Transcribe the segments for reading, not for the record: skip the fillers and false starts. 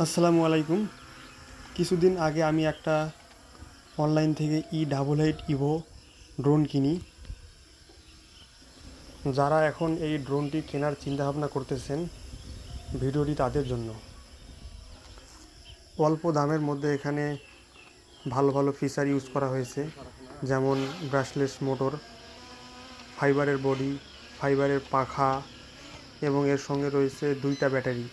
আসসালামু আলাইকুম। কিছুদিন আগে আমি একটা অনলাইন থেকে E88 ইভো ড্রোন কিনি। যারা এখন এই ড্রোনটি কেনার চিন্তাভাবনা করতেছেন, ভিডিওটি তাদের জন্য। অল্প দামের মধ্যে এখানে ভালো ভালো ফিচার ইউজ করা হয়েছে, যেমন ব্রাশলেস মোটর, ফাইবারের বডি, ফাইবারের পাখা এবং এর সঙ্গে রয়েছে 2টা ব্যাটারি,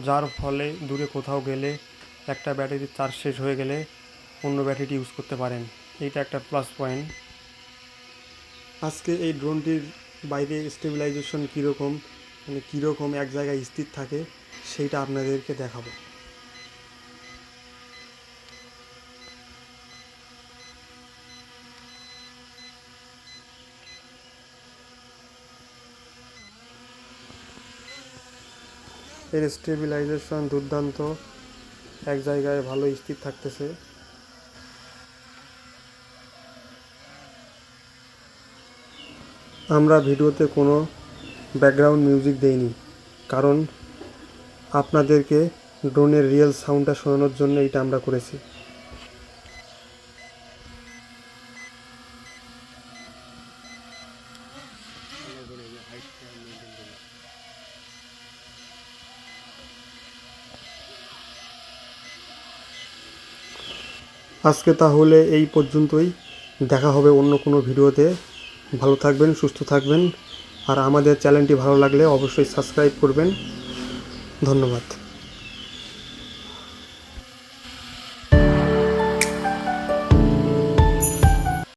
যার ফলে দূরে কোথাও গেলে একটা ব্যাটারির চার্জ শেষ হয়ে গেলে অন্য ব্যাটারিটি ইউজ করতে পারেন। এইটা একটা প্লাস পয়েন্ট। আজকে এই ড্রোনটির বাইরে স্টেবিলাইজেশন কীরকম, মানে কীরকম এক জায়গায় স্থির থাকে, সেইটা আপনাদেরকে দেখাবো। এর স্টেবিলাইজেশন দুর্দান্ত, এক জায়গায় ভালো স্থির থাকতেছে। আমরা ভিডিওতে কোনো ব্যাকগ্রাউন্ড মিউজিক দেইনি, কারণ আপনাদেরকে ড্রোনের রিয়েল সাউন্ডটা শোনানোর জন্য এইটা আমরা করেছি। আজকে তাহলে এই পর্যন্তই, দেখা হবে অন্য কোনো ভিডিওতে। ভালো থাকবেন, সুস্থ থাকবেন, আর আমাদের চ্যানেলটি ভালো লাগলে অবশ্যই সাবস্ক্রাইব করবেন। ধন্যবাদ।